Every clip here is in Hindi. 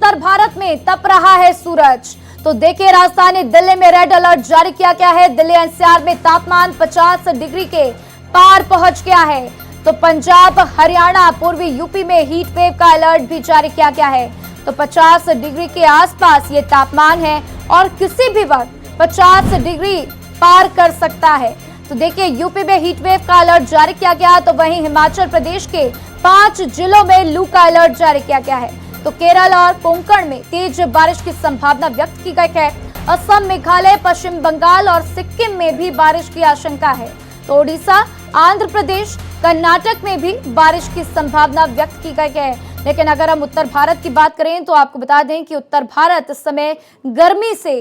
उत्तर भारत में तप रहा है सूरज। तो देखिए, राजधानी दिल्ली में रेड अलर्ट जारी किया गया है। दिल्ली एनसीआर में तापमान 50 डिग्री के पार पहुंच गया है। तो पंजाब, हरियाणा, पूर्वी यूपी में हीट वेव का अलर्ट भी जारी किया गया है। तो 50 डिग्री के आसपास ये तापमान है और किसी भी वक्त 50 डिग्री पार कर सकता है। तो देखिए, यूपी में हीट वेव का अलर्ट जारी किया गया, तो वहीं हिमाचल प्रदेश के 5 जिलों में लू का अलर्ट जारी किया गया है। तो केरल और कोंकण में तेज बारिश की संभावना व्यक्त की गई है। असम, मेघालय, पश्चिम बंगाल और सिक्किम में भी बारिश की आशंका है। तो ओडिशा, आंध्र प्रदेश, कर्नाटक में भी बारिश की संभावना व्यक्त की गई है। लेकिन अगर हम उत्तर भारत की बात करें तो आपको बता दें कि उत्तर भारत इस समय गर्मी से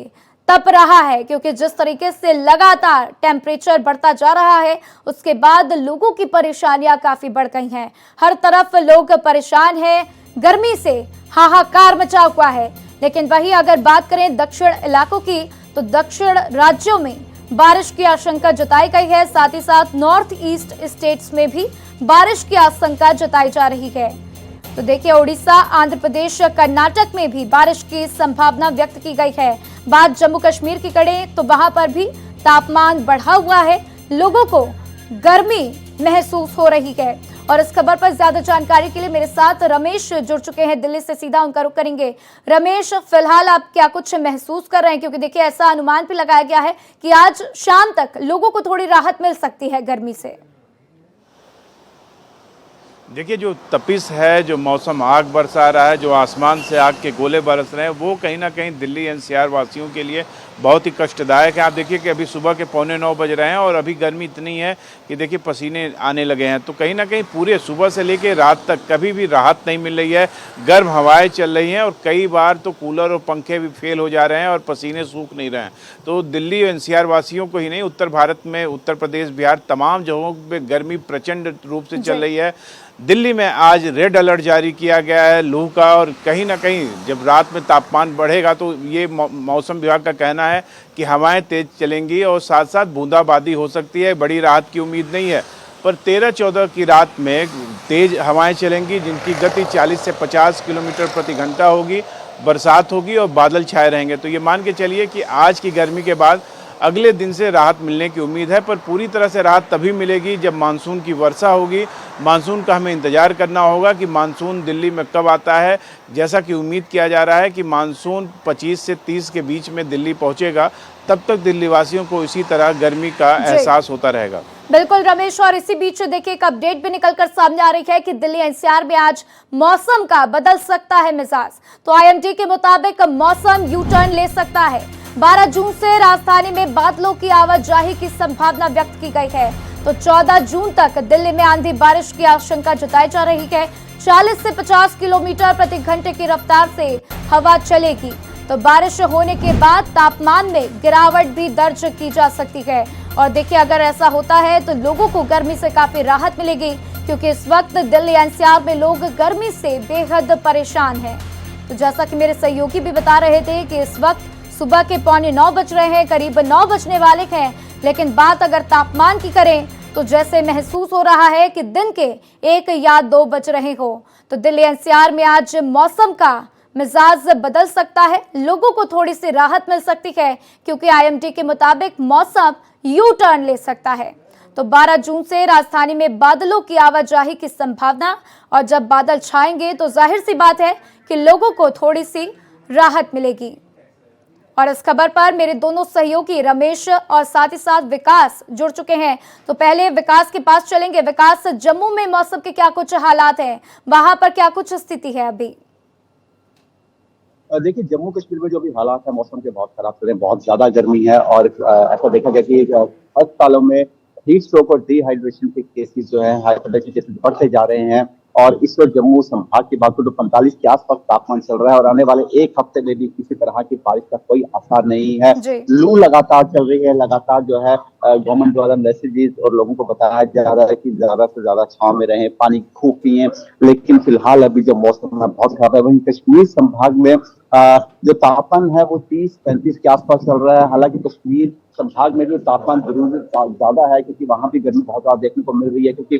तप रहा है, क्योंकि जिस तरीके से लगातार टेम्परेचर बढ़ता जा रहा है, उसके बाद लोगों की परेशानियां काफी बढ़ गई हैं। हर तरफ लोग परेशान हैं, गर्मी से हाहाकार मचा हुआ है। लेकिन वहीं अगर बात करें दक्षिण इलाकों की, तो दक्षिण राज्यों में बारिश की आशंका जताई गई है। साथ ही साथ नॉर्थ ईस्ट स्टेट्स में भी बारिश की आशंका जताई जा रही है। तो देखिए, ओडिशा, आंध्र प्रदेश, कर्नाटक में भी बारिश की संभावना व्यक्त की गई है। बात जम्मू कश्मीर की करें तो वहां पर भी तापमान बढ़ा हुआ है, लोगों को गर्मी महसूस हो रही है। और इस खबर पर ज्यादा जानकारी के लिए मेरे साथ रमेश जुड़ चुके हैं दिल्ली से, सीधा उनका रुख करेंगे। रमेश, फिलहाल आप क्या कुछ महसूस कर रहे हैं, क्योंकि देखिए ऐसा अनुमान भी लगाया गया है कि आज शाम तक लोगों को थोड़ी राहत मिल सकती है गर्मी से। देखिए, जो तपिश है, जो मौसम आग बरसा रहा है, जो आसमान से आग के गोले बरस रहे हैं, वो कहीं ना कहीं दिल्ली एनसीआर वासियों के लिए बहुत ही कष्टदायक है। आप देखिए कि अभी सुबह के 8:45 बज रहे हैं और अभी गर्मी इतनी है कि देखिए पसीने आने लगे हैं। तो कहीं ना कहीं पूरे सुबह से लेकर रात तक कभी भी राहत नहीं मिल रही है। गर्म हवाएं चल रही हैं और कई बार तो कूलर और पंखे भी फेल हो जा रहे हैं और पसीने सूख नहीं रहे हैं। तो दिल्ली एनसीआर वासियों को ही नहीं, उत्तर भारत में उत्तर प्रदेश, बिहार, तमाम जगहों पर गर्मी प्रचंड रूप से चल रही है। दिल्ली में आज रेड अलर्ट जारी किया गया है लू का, और कहीं ना कहीं जब रात में तापमान बढ़ेगा तो ये मौसम विभाग का कहना है कि हवाएं तेज चलेंगी और साथ साथ बूंदाबांदी हो सकती है। बड़ी राहत की उम्मीद नहीं है, पर 13-14 की रात में तेज हवाएं चलेंगी, जिनकी गति 40 से 50 किलोमीटर प्रति घंटा होगी। बरसात होगी और बादल छाए रहेंगे। तो ये मान के चलिए कि आज की गर्मी के बाद अगले दिन से राहत मिलने की उम्मीद है, पर पूरी तरह से राहत तभी मिलेगी जब मानसून की वर्षा होगी। मानसून का हमें इंतजार करना होगा कि मानसून दिल्ली में कब आता है। जैसा कि उम्मीद किया जा रहा है कि मानसून 25 से 30 के बीच में दिल्ली पहुंचेगा, तब तक दिल्ली वासियों को इसी तरह गर्मी का एहसास होता रहेगा। बिल्कुल रमेश, और इसी बीच देखिए एक अपडेट भी निकलकर सामने आ रही है कि दिल्ली एनसीआर में आज मौसम का बदल सकता है मिजाज। तो आईएमडी के मुताबिक मौसम यू टर्न ले सकता है। 12 जून से राजधानी में बादलों की आवाजाही की संभावना व्यक्त की गई है। तो 14 जून तक दिल्ली में आंधी बारिश की आशंका जताई जा रही है। 40 से 50 किलोमीटर प्रति घंटे की रफ्तार से हवा चलेगी। तो बारिश होने के बाद तापमान में गिरावट भी दर्ज की जा सकती है। और देखिए, अगर ऐसा होता है तो लोगों को गर्मी से काफी राहत मिलेगी, क्योंकि इस वक्त दिल्ली एनसीआर में लोग गर्मी से बेहद परेशान हैं। तो जैसा कि मेरे सहयोगी भी बता रहे थे कि इस वक्त सुबह के 8:45 बज रहे हैं, करीब 9 बजने वाले हैं। लेकिन बात अगर तापमान की करें तो जैसे महसूस हो रहा है कि दिन के 1 या 2 बज रहे हो। तो दिल्ली एनसीआर में आज मौसम का मिजाज बदल सकता है, लोगों को थोड़ी सी राहत मिल सकती है, क्योंकि आईएमडी के मुताबिक मौसम यू टर्न ले सकता है। तो 12 जून से राजधानी में बादलों की आवाजाही की संभावना, और जब बादल छाएंगे तो जाहिर सी बात है कि लोगों को थोड़ी सी राहत मिलेगी। और इस खबर पर मेरे दोनों सहयोगी रमेश और साथ ही साथ विकास जुड़ चुके हैं। तो पहले विकास के पास चलेंगे। विकास, जम्मू में मौसम के क्या कुछ हालात हैं, वहां पर क्या कुछ स्थिति है अभी? देखिए, जम्मू कश्मीर में जो भी हालात है मौसम के बहुत खराब चल रहे हैं, बहुत ज्यादा गर्मी है। और ऐसा देखा गया कि अस्पतालों में हीट स्ट्रोक और डिहाइड्रेशन के केसेस जो है, हाइपरटेंशन केसेस बढ़ते जा रहे हैं। और इस वक्त जम्मू संभाग की बात करें तो 45 के आसपास तापमान चल रहा है, और आने वाले एक हफ्ते में भी किसी तरह की बारिश का कोई आसार नहीं है। लू लगातार चल रही है, लगातार जो है गवर्नमेंट द्वारा मैसेजेस और लोगों को बताया जा रहा है कि ज्यादा से ज्यादा छांव में रहें, पानी खूब पिएं। लेकिन फिलहाल अभी जो मौसम है बहुत खराब है। वहीं कश्मीर संभाग में जो तापमान है वो 30-35 के आसपास चल रहा है। हालांकि कश्मीर संभाग में जो तापमान जरूर ज्यादा है, क्योंकि वहां भी गर्मी बहुत ज्यादा देखने को मिल रही है, क्योंकि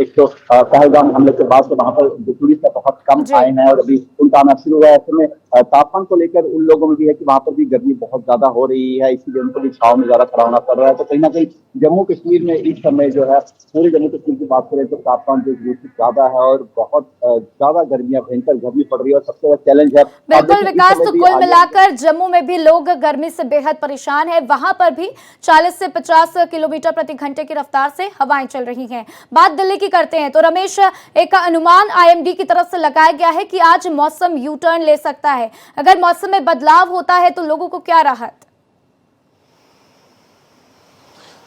एक तो पहलगाम हमले के बाद से वहां पर जो टूरिस्ट है बहुत कम जी। आए हैं और अभी उनका आना शुरू हुआ है। ऐसे में तापमान को लेकर उन लोगों में भी है कि वहां पर भी गर्मी बहुत ज्यादा हो रही है, इसीलिए उनको भी छाव में ज्यादा खड़ा होना पड़ रहा है। तो कहीं ना कहीं जम्मू कश्मीर में इस समय जो है, पूरे जम्मू कश्मीर की बात करें तो तापमान जो ज्यादा है और बहुत ज्यादा गर्मियां, भयंकर गर्मी पड़ रही है और सबसे बड़ा चैलेंज है। बिल्कुल विकास, तो कुल मिलाकर जम्मू में भी लोग गर्मी से बेहद परेशान है। वहां पर भी 40 से 50 किलोमीटर प्रति घंटे की रफ्तार से हवाएं चल रही हैं। बात दिल्ली की करते हैं तो रमेश, एक अनुमान आईएमडी की तरफ से लगाया गया है कि आज मौसम यू टर्न ले सकता है। अगर मौसम में बदलाव होता है तो लोगों को क्या राहत?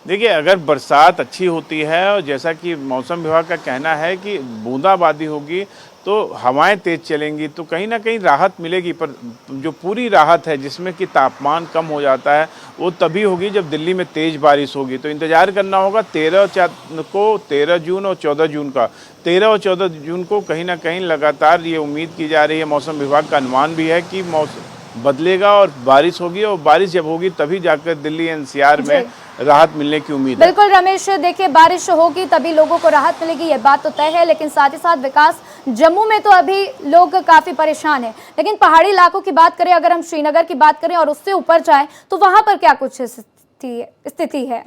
देखिए, अगर बरसात अच्छी होती है और जैसा कि मौसम विभाग का कहना है कि बूंदाबांदी होगी तो हवाएं तेज चलेंगी, तो कहीं ना कहीं राहत मिलेगी। पर जो पूरी राहत है जिसमें कि तापमान कम हो जाता है, वो तभी होगी जब दिल्ली में तेज़ बारिश होगी। तो इंतज़ार करना होगा 13 जून और 14 जून का। 13 और 14 जून को कहीं ना कहीं लगातार ये उम्मीद की जा रही है, मौसम विभाग का अनुमान भी है कि मौसम बदलेगा और बारिश होगी, और बारिश जब होगी तभी जाकर दिल्ली एनसीआर में राहत मिलने की उम्मीद है। बिल्कुल रमेश, देखिए बारिश होगी तभी लोगों को राहत मिलेगी, ये बात तो तय है। लेकिन साथ ही साथ विकास, जम्मू में तो अभी लोग काफी परेशान हैं, लेकिन पहाड़ी इलाकों की बात करें, अगर हम श्रीनगर की बात करें और उससे ऊपर जाएं तो वहां पर क्या कुछ स्थिति है?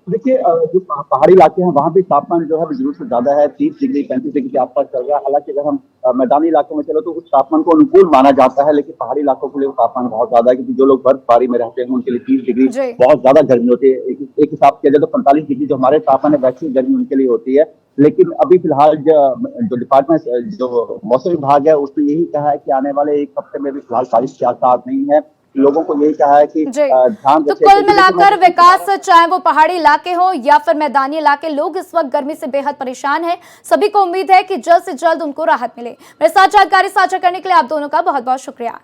देखिए, जो पहाड़ी इलाके हैं वहां भी तापमान जो है जरूर से ज्यादा है, 30 डिग्री 35 डिग्री के आसपास चल रहा है। हालांकि अगर हम मैदानी इलाकों में चलो तो उस तापमान को अनुकूल माना जाता है, लेकिन पहाड़ी इलाकों के लिए तापमान बहुत ज्यादा है, क्योंकि जो लोग बर्फबारी में रहते हैं उनके लिए 30 डिग्री बहुत ज्यादा गर्मी होती है। एक हिसाब किया जाए तो 45 डिग्री जो हमारे तापमान है वैसी गर्मी उनके लिए होती है। लेकिन अभी फिलहाल जो डिपार्टमेंट, जो मौसम विभाग है, उसने यही कहा है कि आने वाले एक हफ्ते में भी फिलहाल बारिश के आसार नहीं है। लोगों को यही कहा है कि ध्यान तो कुल मिलाकर विकास, चाहे वो पहाड़ी इलाके हो या फिर मैदानी इलाके, लोग इस वक्त गर्मी से बेहद परेशान हैं। सभी को उम्मीद है कि जल्द से जल्द उनको राहत मिले। मेरे साथ जानकारी साझा करने के लिए आप दोनों का बहुत बहुत शुक्रिया।